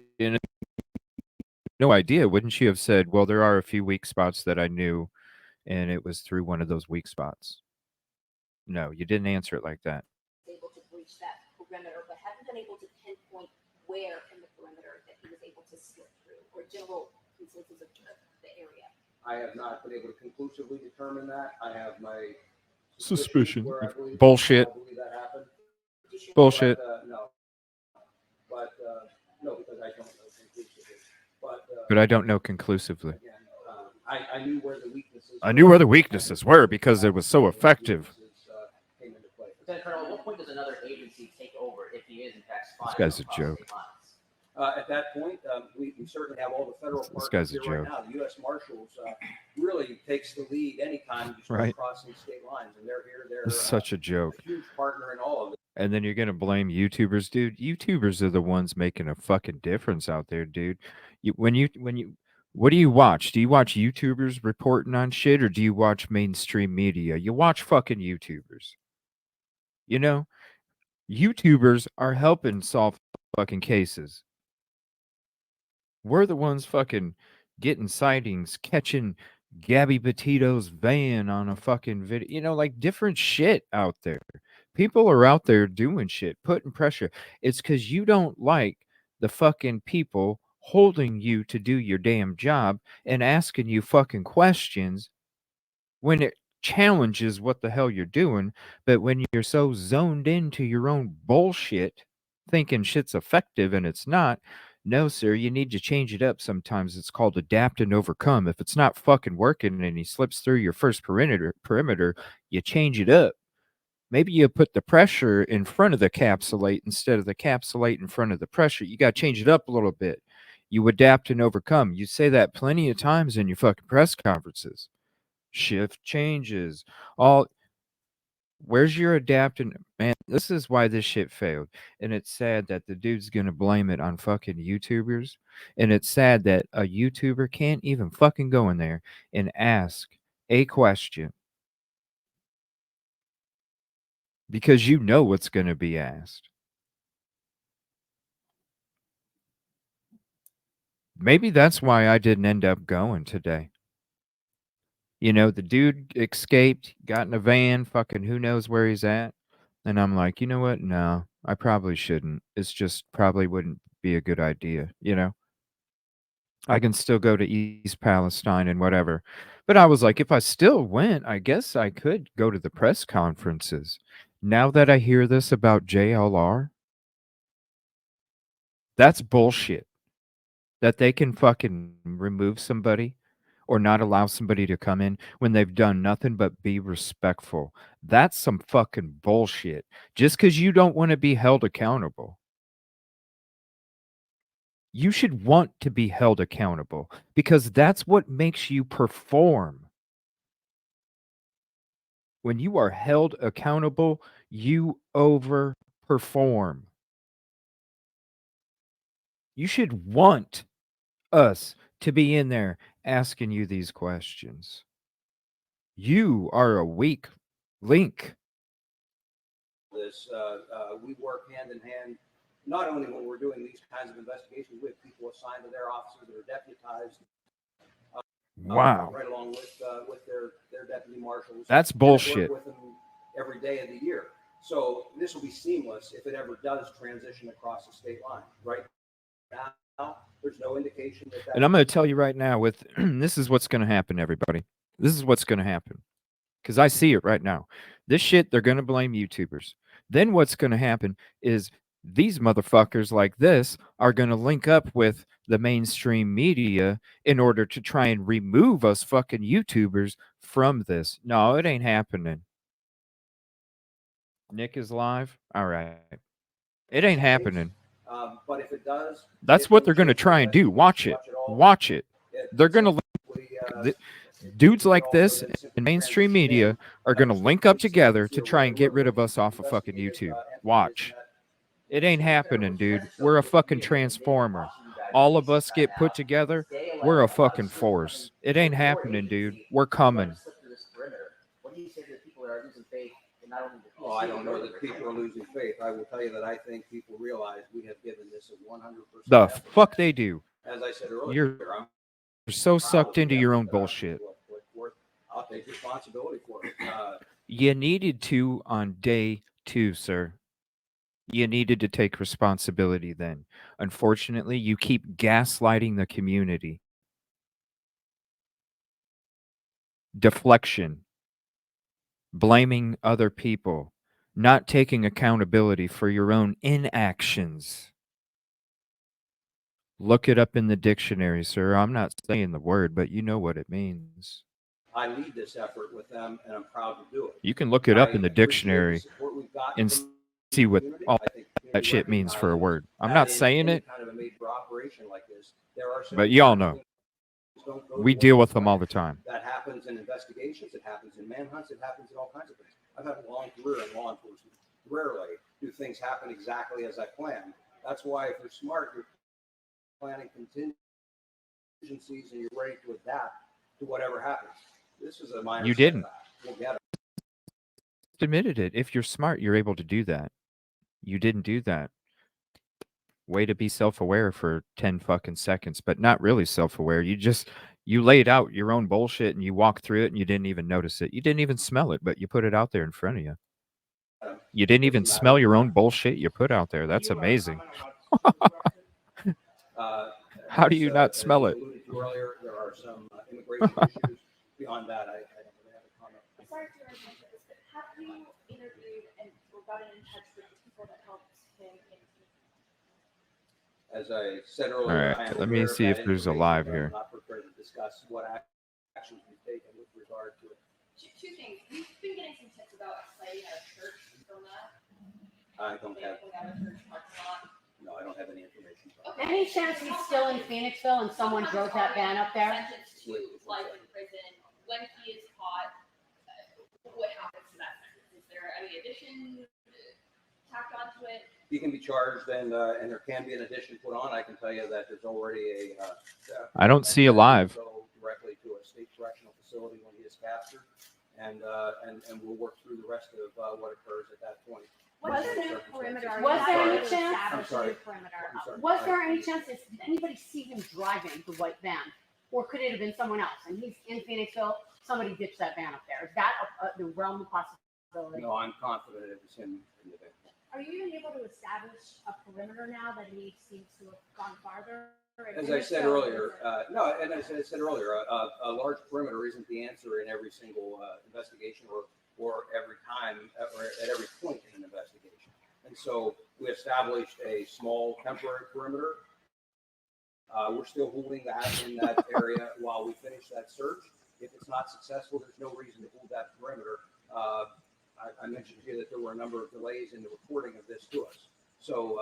no idea, wouldn't she have said, well, there are a few weak spots that I knew, and it was through one of those weak spots? No, you didn't answer it like that. Able to breach that perimeter, but haven't been able to pinpoint where in the perimeter that he was able to slip through, or general consensus of the area. I have not been able to conclusively determine that. I have my Suspicion. where I believe, Bullshit. I believe that happened. Bullshit. But, no, because I don't know conclusively. But I don't know conclusively. Again, I knew where the weaknesses. I knew where the weaknesses were because it was so effective. Came into play. Lieutenant Colonel, at what point does another agency take over if he is in fact spying? This guy's a across joke. state lines? At that point, we certainly have all the federal This partners guy's a here right joke. now. The U.S. Marshals really takes the lead anytime you start Right. crossing state lines, and they're here. They're It's such a joke. a huge partner in all of it. And then you're gonna blame YouTubers, dude. YouTubers are the ones making a fucking difference out there, dude. When you what do you watch? Do you watch YouTubers reporting on shit, or do you watch mainstream media? You watch fucking YouTubers. You know, YouTubers are helping solve fucking cases. We're the ones fucking getting sightings, catching Gabby Petito's van on a fucking video. You know, like different shit out there. People are out there doing shit, putting pressure. It's because you don't like the fucking people holding you to do your damn job and asking you fucking questions when it challenges what the hell you're doing. But when you're so zoned into your own bullshit, thinking shit's effective and it's not, no, sir, you need to change it up sometimes. It's called adapt and overcome. If it's not fucking working and he slips through your first perimeter, you change it up. Maybe you put the pressure in front of the capsulate instead of the capsulate in front of the pressure. You got to change it up a little bit. You adapt and overcome. You say that plenty of times in your fucking press conferences. Shift changes. Where's your adapting? Man, this is why this shit failed. And it's sad that the dude's going to blame it on fucking YouTubers. And it's sad that a YouTuber can't even fucking go in there and ask a question because you know what's going to be asked. Maybe that's why I didn't end up going today. You know, the dude escaped, got in a van, fucking who knows where he's at. And I'm like, you know what? No, I probably shouldn't. It's just probably wouldn't be a good idea, you know? I can still go to East Palestine and whatever. But I was like, if I still went, I guess I could go to the press conferences. Now that I hear this about JLR, that's bullshit. That they can fucking remove somebody or not allow somebody to come in when they've done nothing but be respectful. That's some fucking bullshit. Just because you don't want to be held accountable. You should want to be held accountable because that's what makes you perform. When you are held accountable, you overperform. You should want us to be in there asking you these questions. You are a weak link. This, we work hand in hand, not only when we're doing these kinds of investigations, we have people assigned to their officers that are deputized. Wow. Right along with their deputy marshals. That's bullshit. Work with them every day of the year. So this will be seamless if it ever does transition across the state line. Right now, there's no indication that. And I'm going to tell you right now, with this is what's going to happen, everybody. This is what's going to happen. Because I see it right now. This shit, they're going to blame YouTubers. Then what's going to happen is these motherfuckers like this are going to link up with the mainstream media in order to try and remove us fucking YouTubers from this. No, it ain't happening. Nick is live? All right. It ain't happening. But if it does, that's what they're going to try and do. Watch it. Watch it. They're going to dudes like this in mainstream media are going to link up together to try and get rid of us off of fucking YouTube. Watch. It ain't happening, dude. We're a fucking transformer. All of us get put together, we're a fucking force. It ain't happening, dude. We're coming. What do you say to the people that are losing faith in not only the I don't know that people are losing faith. I will tell you that I think people realize we have given this a 100%. The fuck they do. As I said earlier, You're so sucked into your own bullshit. I'll take responsibility for it. You needed to on day 2, sir. You needed to take responsibility then. Unfortunately, you keep gaslighting the community. Deflection. Blaming other people. Not taking accountability for your own inactions. Look it up in the dictionary, sir. I'm not saying the word, but you know what it means. I lead this effort with them, and I'm proud to do it. You can look it up in the dictionary and see what all that shit means for a word. I'm not saying it, but y'all know. We deal with them all the time. That happens in investigations. It happens in manhunts. It happens in all kinds of things. I've had a long career in law enforcement. Rarely do things happen exactly as I planned. That's why if you're smart, you're planning contingencies and you're ready to adapt to whatever happens. This is a minor You didn't. We'll get it. Admitted it. If you're smart, you're able to do that. You didn't do that. Way to be self-aware for 10 fucking seconds, but not really self-aware. You laid out your own bullshit and you walked through it and you didn't even notice it. You didn't even smell it, but you put it out there in front of you. You didn't even smell your own bullshit you put out there. That's amazing. How do you not smell it? Earlier, there are some immigration issues. Beyond that, I don't really have a comment. Sorry to interrupt this, but have you interviewed or gotten in touch with the people that helped him in? As I said earlier, All right, let me see if there's a live here. I'm not prepared to discuss what actions we've taken with regard to it. Two things. We've been getting some tips about citing a church from that. I don't have. No, I don't have any information. Okay. Any chance he's still in Phoenixville and someone drove that van up there? Sentenced to life in prison. When he is caught, what happens to that sentence? Is there an addition tacked onto it? He can be charged, and there can be an addition put on. I can tell you that there's already a. I don't see a live. Go directly to a state correctional facility when he is captured, and we'll work through the rest of what occurs at that point. Was Under there those perimeter? circumstances. Was there any I'm chance? sorry. Perimeter. I'm sorry. Was there any chance? Did anybody see him driving the white van, or could it have been someone else? And he's in Phoenixville. Somebody ditched that van up there. Is that the realm of possibility? No, I'm confident it was him in the van. Are you even able to establish a perimeter now that he seems to have gone farther? As I said earlier, a large perimeter isn't the answer in every single investigation or every time or at every point in an investigation. And so we established a small temporary perimeter. We're still holding that in that area while we finish that search. If it's not successful, there's no reason to hold that perimeter. I mentioned here that there were a number of delays in the reporting of this to us. So,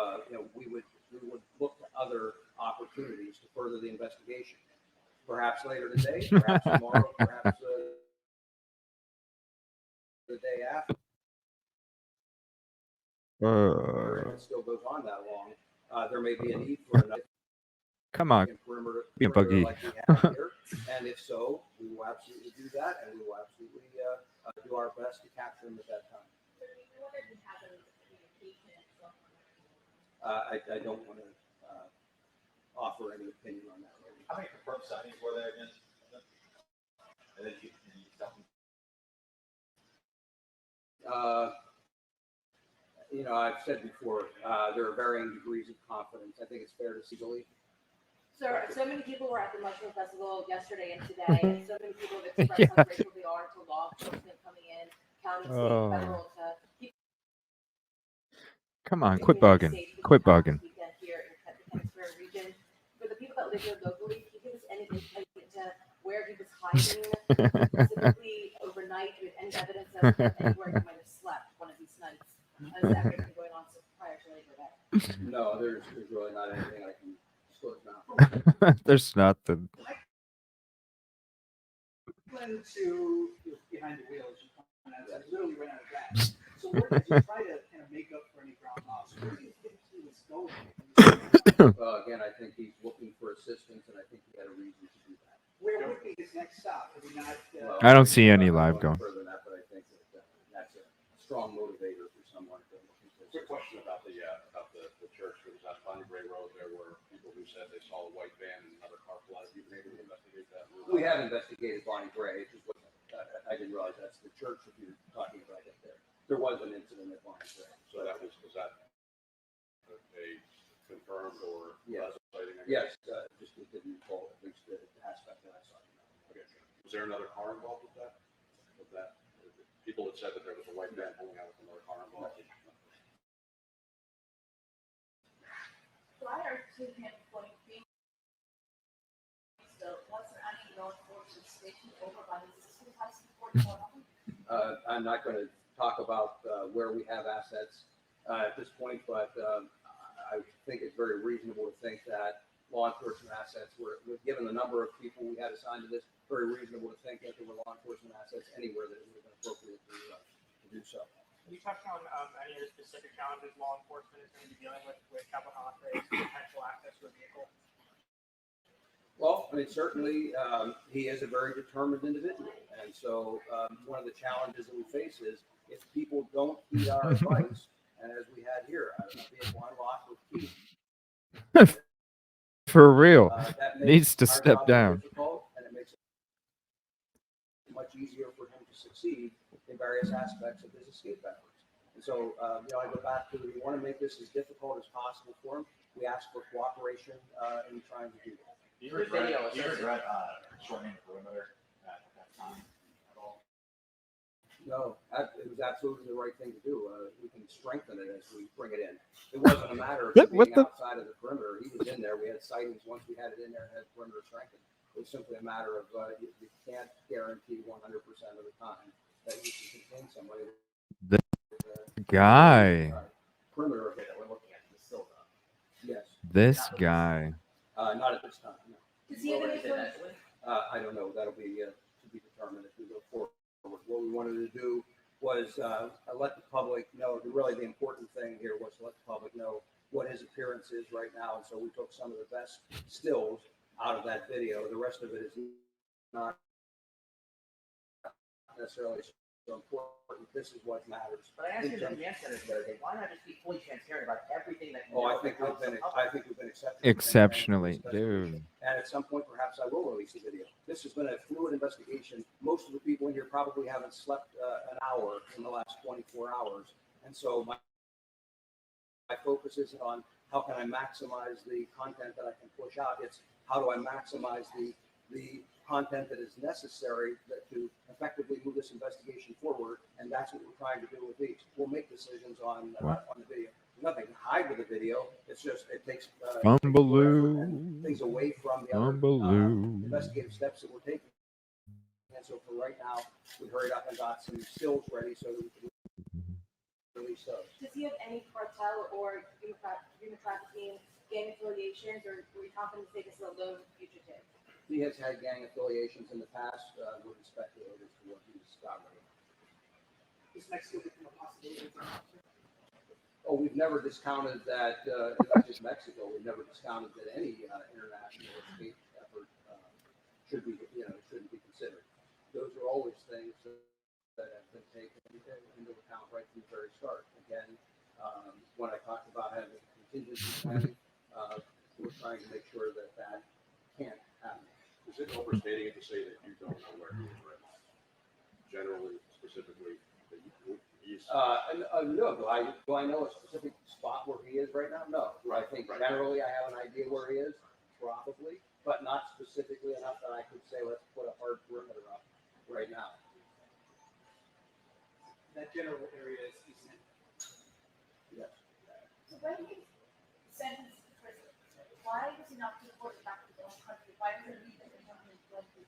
we would look to other opportunities to further the investigation. Perhaps later today, perhaps tomorrow, perhaps the day after. If it still goes on that long, there may be a need for another Come on, perimeter be a buggy. like we have here. And if so, we will absolutely do that, and we will absolutely do our best to capture them at that time. I don't want to offer any opinion on that. How many confirmed sightings were there again? And then you tell me. I've said before, there are varying degrees of confidence. I think it's fair to believe. Sir, so many people were at the Mushroom Festival yesterday and today, and so many people have expressed how grateful they are to law enforcement coming in, county, state, federal, to people. Come on, quit bugging. Quit bugging. Weekend here in the Hemisphere region. For the people that live here locally, can you give us any insight into where he was hiding, specifically overnight, with any evidence of anywhere he might have slept one of these nights, as that had been going on prior to Labor Day? No, there's really not anything I can disclose now. There's nothing. Went to behind the wheel, as you pointed out, so literally ran out of gas. So where did you try to kind of make up for any ground loss? Where do you think he was going? Again, I think he's looking for assistance, and I think he had a reason to do that. Where would be his next stop? Have we not? I don't see any live going. Further than that, but I think that's a strong motivator for someone to look into. Quick question about the church. There was on Bonnie Gray Road. There were people who said they saw a white van and another car fly. Have you been able to investigate that? We have investigated Bonnie Gray. I didn't realize that's the church that you're talking about right there. There was an incident at Bonnie Gray. So was that a confirmed or Yes. sighting? Yes, just didn't recall at least the aspect that I saw. Okay. Was there another car involved with that? People had said that there was a white van pulling out with another car involved. Prior to him going being, so was there any law enforcement station over by his sister's house before the happened? I'm not going to talk about where we have assets at this point, but I think it's very reasonable to think that law enforcement assets were, given the number of people we had assigned to this, very reasonable to think that there were law enforcement assets anywhere that it would have been appropriate to do so. Can you touch on any of the specific challenges law enforcement is going to be dealing with Cavalcante's potential access to a vehicle? Well, I mean, certainly he is a very determined individual. And so one of the challenges that we face is if people don't heed our advice, and as we had here, a vehicle unlocked with keys. For real. That Needs to our step job down. difficult, and it makes it much easier for him to succeed in various aspects of his escape efforts. And so, I go back to, we want to make this as difficult as possible for him. We ask for cooperation in trying to do that. Do you regret shortening the perimeter at that time at all? No, it was absolutely the right thing to do. We can strengthen it as we bring it in. It wasn't a matter of it being outside of the perimeter. He was in there. We had sightings once we had it in there and had the perimeter strengthened. It was simply a matter of you can't guarantee 100% of the time that you can contain somebody. The guy. Perimeter. Okay, that we're looking at the still though. Yes. This guy. Not at this time. No. Does he have any I don't know. That'll be to be determined as we go forward. What we wanted to do was let the public know, really the important thing here was to let the public know what his appearance is right now. And so we took some of the best stills out of that video. The rest of it is not necessarily so important. This is what matters. But I asked you the command centers the other day, why not just be fully transparent about everything that you Oh, know I think that comes we've been to public? Exceptionally, dude. And at some point, perhaps I will release the video. This has been a fluid investigation. Most of the people in here probably haven't slept an hour in the last 24 hours. And so my focus isn't on how can I maximize the content that I can push out. It's how do I maximize the content that is necessary to effectively move this investigation forward. And that's what we're trying to do with these. We'll make decisions on the video. Nothing to hide with the video. It's just it takes things away from the other investigative steps that we're taking. And so for right now, we hurried up and got some stills ready so that we can release those. Does he have any cartel or human trafficking gang affiliations, or were you confident to say this is a lone fugitive? He has had gang affiliations in the past. Wouldn't speculate as to what he's got right now. Is Mexico become a possibility? Oh, we've never discounted that, not just Mexico, we've never discounted that any international escape effort shouldn't be considered. Those are always things that have been taken into account right from the very start. Again, when I talked about having a contingency plan, we're trying to make sure that that can't happen. Is it overstating it to say that you don't know where he is right now? Generally, specifically, that he's. No. Do I know a specific spot where he is right now? No. I think generally I have an idea where he is, probably, but not specifically enough that I could say let's put a hard perimeter up right now. That general area is East End. Yes. So when he sentenced to prison, why was he not deported back to his own country? Why was it leave the country when he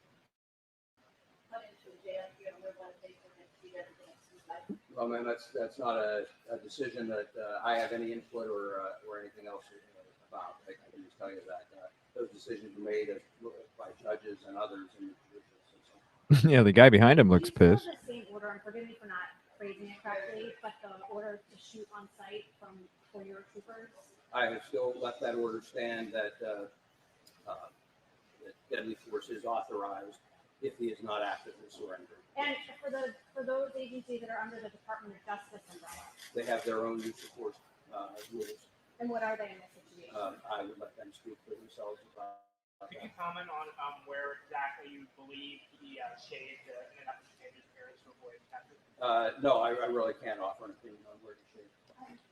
put into jail here and live on a place for him to see everything else in his life? Well, man, that's not a decision that I have any input or anything else about. I can just tell you that those decisions were made by judges and others in the judicial system. Yeah, the guy behind him looks Do you pissed. still have the same order, and forgive me for not phrasing it correctly, but the order to shoot on site for your troopers? I have still left that order stand that deadly force is authorized if he is not actively surrendered. And for those agencies that are under the Department of Justice umbrella, They have their own use of force rules. and what are they in this situation? I would let them speak for themselves about Could you that. comment on where exactly you believe he shaved in an effort to change his appearance to avoid capture? No, I really can't offer an opinion on where to shave.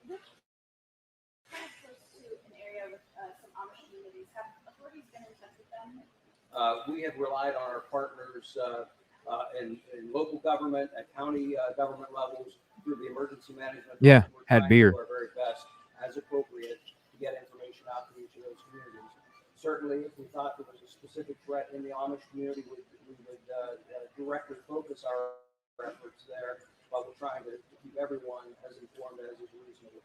This kind of goes to an area with some Amish communities. Have authorities been in touch with them? We have relied on our partners in local government, at county government levels, through the emergency management. Yeah, We're had trying to beer. do our very best, as appropriate, to get information out to each of those communities. Certainly, if we thought there was a specific threat in the Amish community, we would directly focus our efforts there, but we're trying to keep everyone as informed as is reasonable.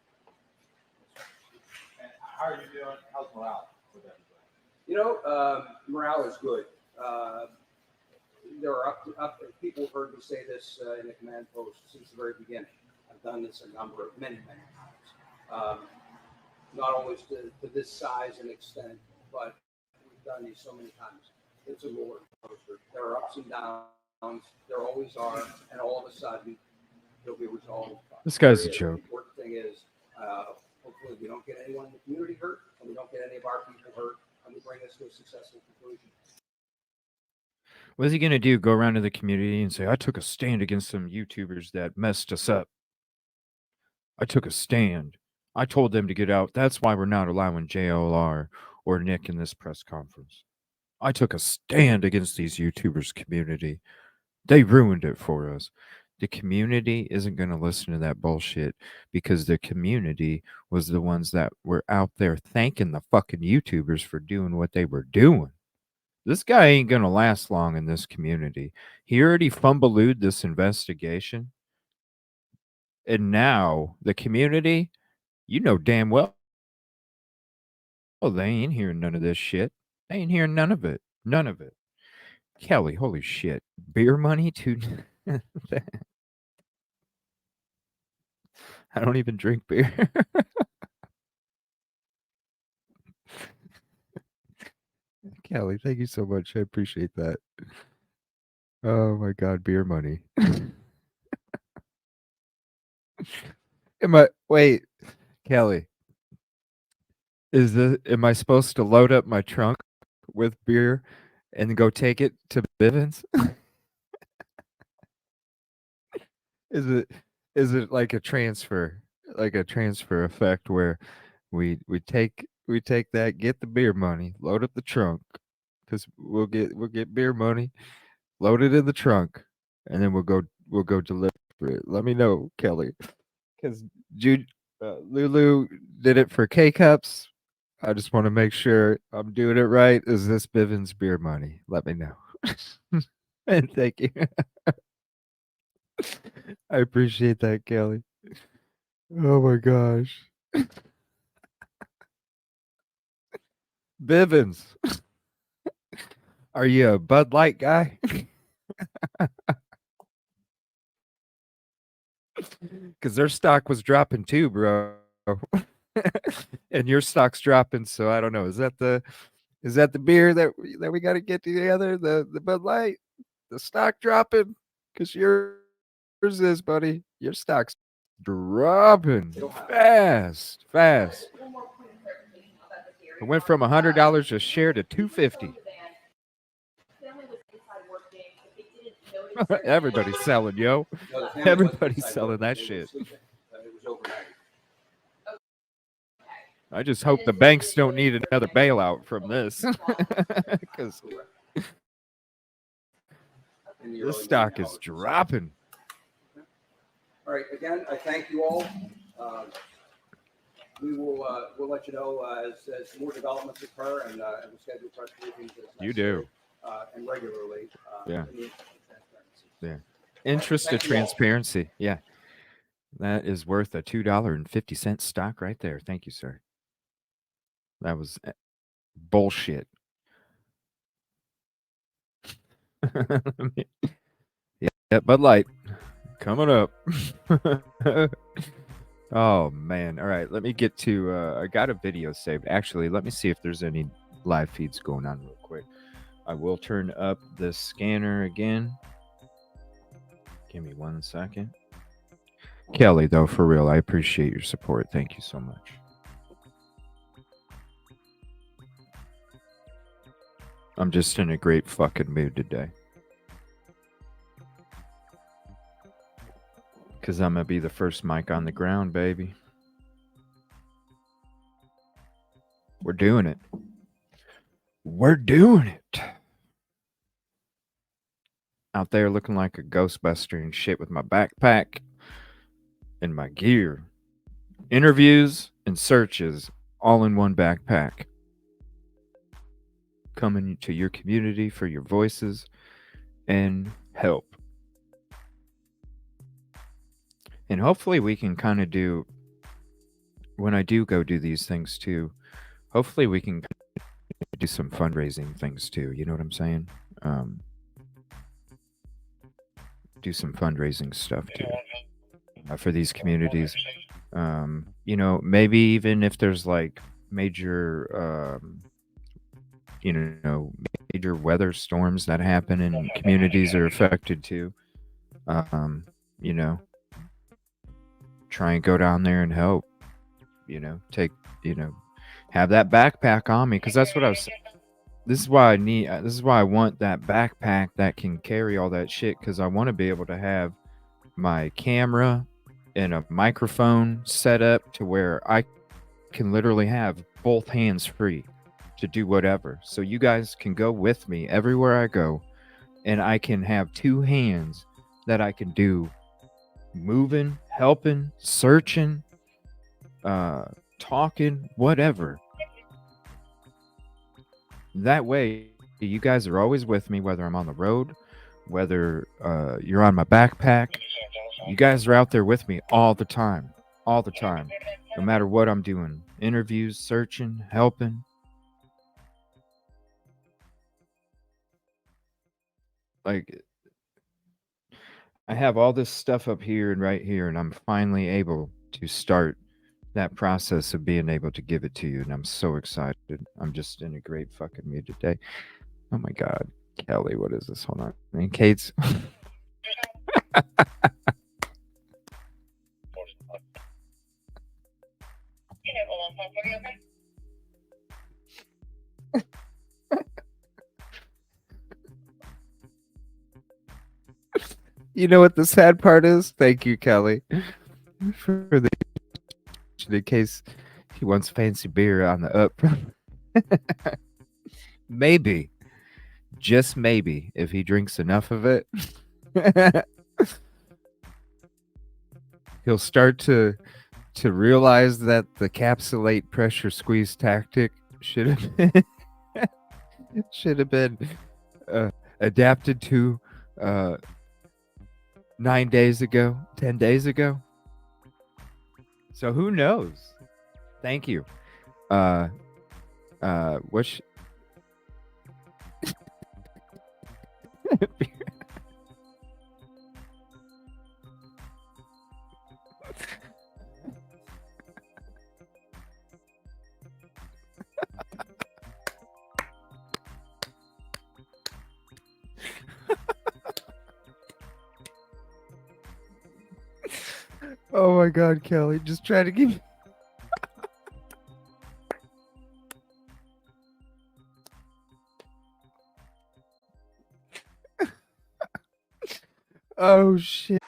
And how are you doing? How's morale with everybody? You know, morale is good. There are people have heard me say this in the command post since the very beginning. I've done this many times. Not always to this size and extent, but we've done these so many times. It's a roller coaster. There are ups and downs. There always are, and all of a sudden, it'll be resolved. This guy's a The joke. important thing is, hopefully, we don't get anyone in the community hurt, and we don't get any of our people hurt, and we bring this to a successful conclusion. What is he gonna do? Go around to the community and say, "I took a stand against some YouTubers that messed us up. I took a stand. I told them to get out. That's why we're not allowing JLR or Nick in this press conference. I took a stand against these YouTubers community. They ruined it for us." The community isn't going to listen to that bullshit because the community was the ones that were out there thanking the fucking YouTubers for doing what they were doing. This guy ain't going to last long in this community. He already fumbleed this investigation. And now the community, you know damn well, they ain't hearing none of this shit. They ain't hearing none of it. None of it. Kelly, holy shit. Beer money to I don't even drink beer. Kelly, thank you so much. I appreciate that. Oh my God, beer money. Wait, Kelly, am I supposed to load up my trunk with beer and go take it to Bivens? Is it is it like a transfer effect where we take that, get the beer money, load up the trunk, because we'll get beer money, load it in the trunk, and then we'll go deliver it. Let me know, Kelly, because Jude Lulu did it for K cups. I just want to make sure I'm doing it right. Is this Bivens beer money? Let me know. And thank you. I appreciate that, Kelly. Oh my gosh. Bivens, are you a Bud Light guy? Because their stock was dropping too, bro. And your stock's dropping, so I don't know. Is that the beer that we got to get together? The Bud Light, the stock dropping, because yours is, buddy. Your stock's dropping fast, fast. One more point of clarification about the hearing. It went from $100 a share to $250. Family was inside working, but they didn't notice. Everybody's selling, yo. No, the family wasn't Everybody's inside selling working, that they were shit. sleeping. It was overnight. I just hope the banks don't need another bailout from this. Because In the this early stock morning is hours. dropping. All right, again, I thank you all. We'll let you know as more developments occur, and we'll schedule press briefings as You necessary, do. and regularly. Yeah. in the interest of transparency. Yeah. Interest of Thank you all. transparency. Yeah. That is worth a $2.50 stock right there. Thank you, sir. That was bullshit. Yeah, Bud Light coming up. Oh man. All right, let me get to I got a video saved. Actually, let me see if there's any live feeds going on real quick. I will turn up the scanner again. Give me 1 second. Kelly, though, for real, I appreciate your support. Thank you so much. I'm just in a great fucking mood today. Because I'm going to be the first mic on the ground, baby. We're doing it. We're doing it. Out there looking like a Ghostbuster and shit with my backpack and my gear. Interviews and searches all in one backpack. Coming to your community for your voices and help. And hopefully we can kind of do, when I do go do these things too, hopefully we can do some fundraising things too. You know what I'm saying? Do some fundraising stuff too for these communities. Maybe even if there's like major, major weather storms that happen and communities are affected too. You know, try and go down there and help. Take, have that backpack on me, because that's what I was. This is why I need. This is why I want that backpack that can carry all that shit, because I want to be able to have my camera and a microphone set up to where I can literally have both hands free to do whatever. So you guys can go with me everywhere I go, and I can have two hands that I can do moving, helping, searching, talking, whatever. That way, you guys are always with me, whether I'm on the road, whether you're on my backpack. You guys are out there with me all the time, no matter what I'm doing. Interviews, searching, helping. Like, I have all this stuff up here and right here, and I'm finally able to start that process of being able to give it to you. And I'm so excited. I'm just in a great fucking mood today. Oh my God. Kelly, what is this? Hold on. And Kate's. You know what the sad part is? Thank you, Kelly, for the in case he wants fancy beer on the up. Maybe, just maybe, if he drinks enough of it, he'll start to realize that the capsulate pressure squeeze tactic should have been adapted to 9 days ago, 10 days ago. So who knows? Thank you. What's Oh my God, Kelly, just try to give. Oh shit.